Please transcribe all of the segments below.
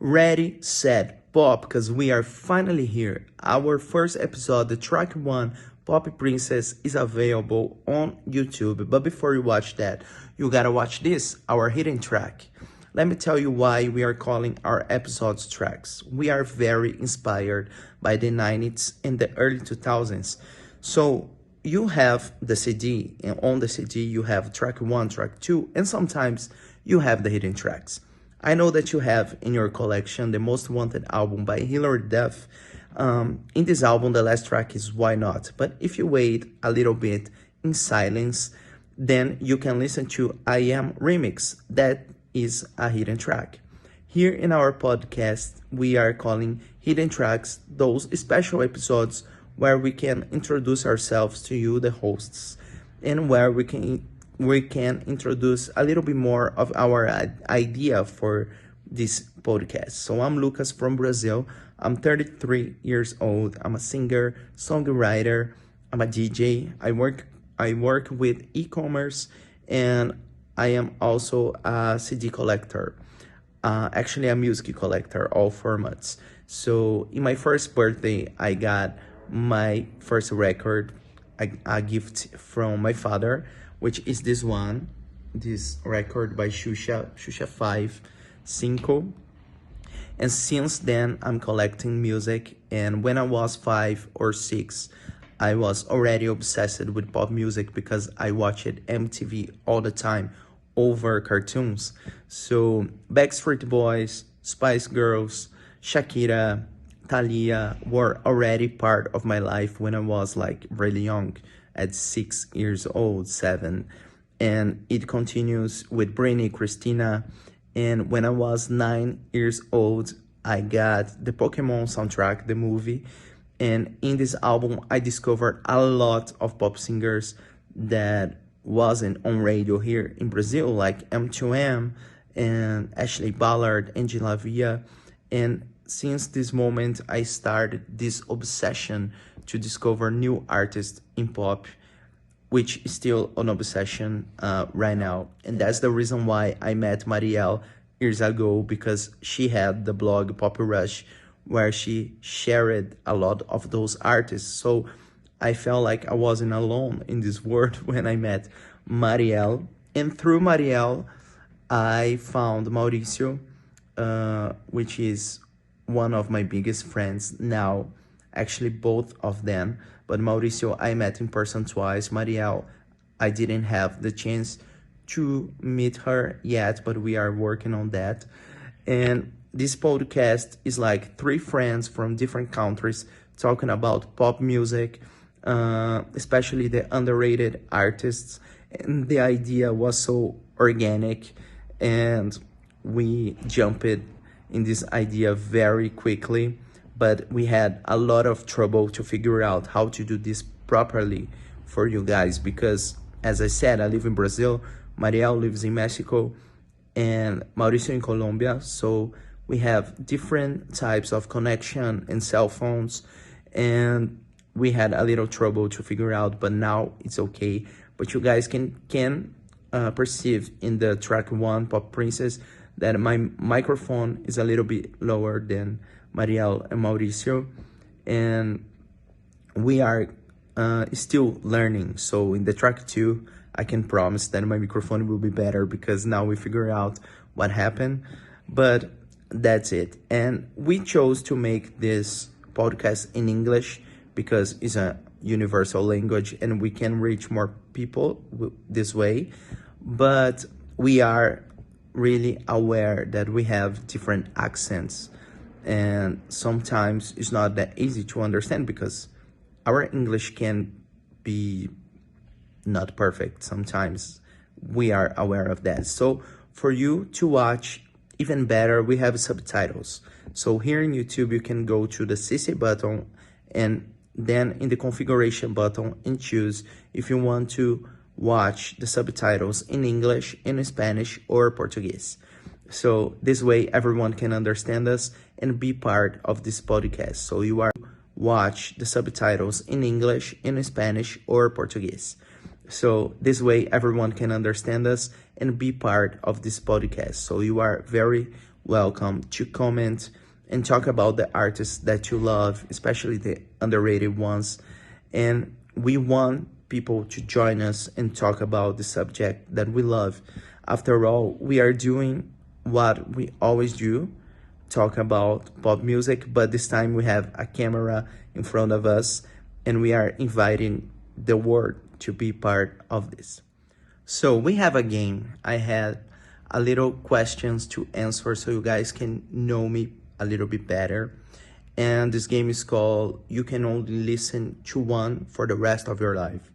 Ready, set, pop, because we are finally here. Our first episode, the track one, Poppy Princess, is available on YouTube. But before you watch that, you gotta watch this, our hidden track. Let me tell you why we are calling our episodes tracks. We are very inspired by the 90s and the early 2000s. So you have the CD, and on the CD you have track one, track two, and sometimes you have the hidden tracks. I know that you have in your collection the Most Wanted album by Hilary Duff. In this album, the last track is Why Not? But if you wait a little bit in silence, then you can listen to I Am Remix. That is a hidden track. Here in our podcast, we are calling hidden tracks those special episodes where we can introduce ourselves to you, the hosts, and where we can introduce a little bit more of our idea for this podcast. So I'm Lucas from Brazil. I'm 33 years old. I'm a singer, songwriter. I'm a DJ. I work with e-commerce, and I am also a CD collector. Actually a music collector, all formats. So in my first birthday, I got my first record, a gift from my father, which is this one, this record by Xuxa 5, Cinco. And since then, I'm collecting music. And when I was 5 or 6, I was already obsessed with pop music because I watched MTV all the time over cartoons. So Backstreet Boys, Spice Girls, Shakira, Thalia were already part of my life when I was like really young, at 6 years old, 7. And it continues with Britney, Christina. And when I was 9 years old, I got the Pokemon soundtrack, the movie. And in this album, I discovered a lot of pop singers that wasn't on radio here in Brazil, like M2M and Ashley Ballard, Angie Lavia. And since this moment, I started this obsession to discover new artists in pop, which is still an obsession right now. And that's the reason why I met Marielle years ago, because she had the blog Pop Rush, where she shared a lot of those artists. So I felt like I wasn't alone in this world when I met Marielle. And through Marielle, I found Mauricio, which is one of my biggest friends now, actually both of them. But Mauricio, I met in person twice. Marielle, I didn't have the chance to meet her yet, but we are working on that. And this podcast is like 3 friends from different countries talking about pop music, especially the underrated artists. And the idea was so organic, and we jumped in this idea very quickly, but we had a lot of trouble to figure out how to do this properly for you guys, because as I said, I live in Brazil, Marielle lives in Mexico, and Mauricio in Colombia. So we have different types of connection and cell phones, and we had a little trouble to figure out, but now it's okay. But you guys can perceive in the track one, Pop Princess, that my microphone is a little bit lower than Marielle and Mauricio, and we are still learning. So in the track 2, I can promise that my microphone will be better, because now we figure out what happened. But that's it. And we chose to make this podcast in English because it's a universal language and we can reach more people this way. But we are really aware that we have different accents, and sometimes it's not that easy to understand because our English can be not perfect sometimes. We are aware of that. So for you to watch even better, we have subtitles. So here in YouTube, you can go to the CC button and then in the configuration button and choose if you want to watch the subtitles in English, in Spanish, or Portuguese. So this way everyone can understand us and be part of this podcast. So you are watch the subtitles in English, in Spanish, or Portuguese. So this way everyone can understand us and be part of this podcast. So you are very welcome to comment and talk about the artists that you love, especially the underrated ones. And we want people to join us and talk about the subject that we love. After all, we are doing what we always do, talk about pop music, but this time we have a camera in front of us and we are inviting the world to be part of this. So we have a game. I had a little questions to answer so you guys can know me a little bit better. And this game is called You Can Only Listen to One for the Rest of Your Life.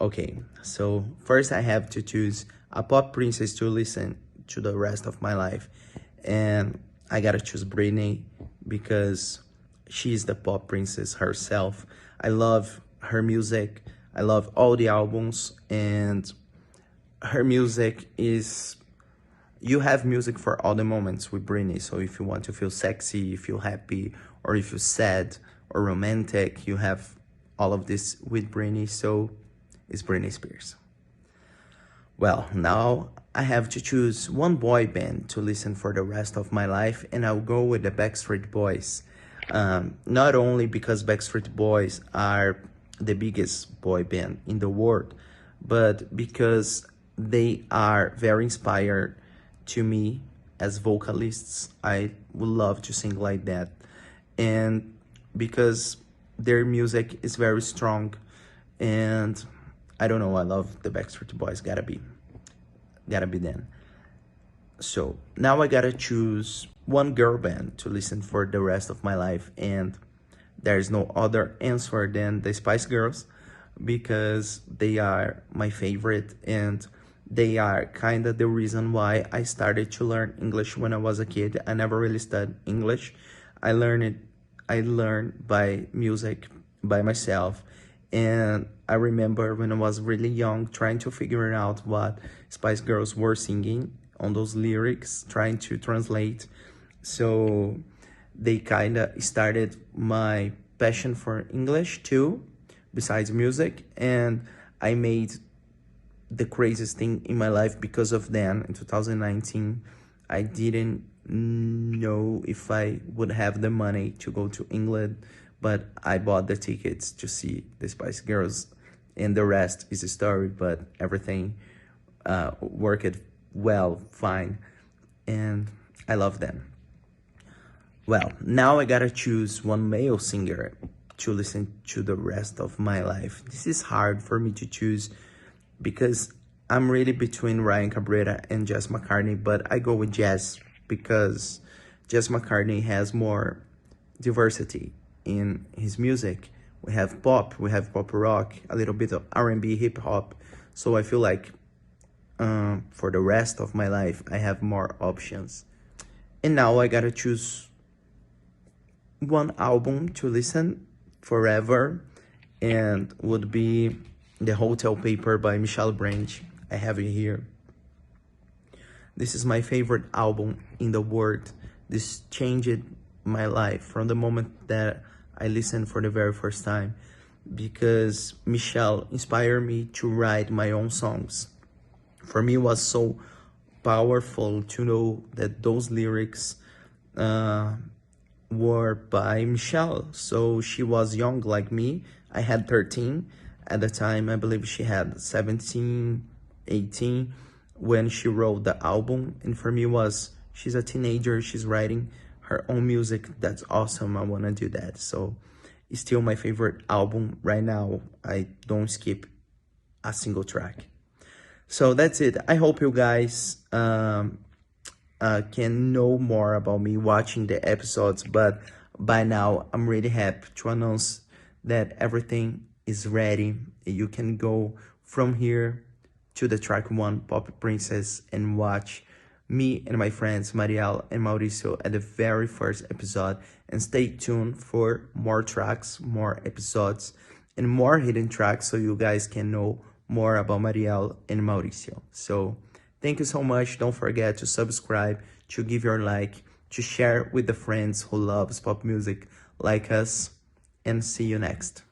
Okay, so first I have to choose a pop princess to listen to the rest of my life. And I gotta choose Britney because she's the pop princess herself. I love her music. I love all the albums, and her music is, you have music for all the moments with Britney. So if you want to feel sexy, you feel happy, or if you're sad or romantic, you have all of this with Britney. So it's Britney Spears. Well, now I have to choose one boy band to listen for the rest of my life, and I'll go with the Backstreet Boys. Not only because Backstreet Boys are the biggest boy band in the world, but because they are very inspired to me as vocalists. I would love to sing like that. And because their music is very strong, and I don't know, I love the Backstreet Boys, gotta be them. So now I gotta choose one girl band to listen for the rest of my life, and there's no other answer than the Spice Girls because they are my favorite, and they are kind of the reason why I started to learn English when I was a kid. I never really studied English. I learned by music by myself. And I remember when I was really young trying to figure out what Spice Girls were singing on those lyrics, trying to translate. So they kind of started my passion for English too, besides music. And I made the craziest thing in my life because of them. In 2019, I didn't know if I would have the money to go to England, but I bought the tickets to see the Spice Girls, and the rest is a story. But everything worked well, fine, and I love them. Well, now I gotta choose one male singer to listen to the rest of my life. This is hard for me to choose because I'm really between Ryan Cabrera and Jess McCartney, but I go with Jess because Jess McCartney has more diversity in his music. We have pop rock, a little bit of R&B, hip hop. So I feel like for the rest of my life, I have more options. And now I gotta choose one album to listen forever, and would be The Hotel Paper by Michelle Branch. I have it here. This is my favorite album in the world. This changed my life from the moment that I listened for the very first time, because Michelle inspired me to write my own songs. For me, it was so powerful to know that those lyrics were by Michelle. So she was young like me. I had 13 at the time. I believe she had 17, 18 when she wrote the album. And for me, she's a teenager, she's writing her own music. That's awesome. I want to do that. So it's still my favorite album right now. I don't skip a single track. So that's it. I hope you guys can know more about me watching the episodes, but by now I'm really happy to announce that everything is ready. You can go from here to the track 1 Pop Princess and watch me and my friends Marielle and Mauricio at the very first episode, and stay tuned for more tracks, more episodes, and more hidden tracks so you guys can know more about Marielle and Mauricio. So thank you so much. Don't forget to subscribe, to give your like, to share with the friends who loves pop music like us, and see you next.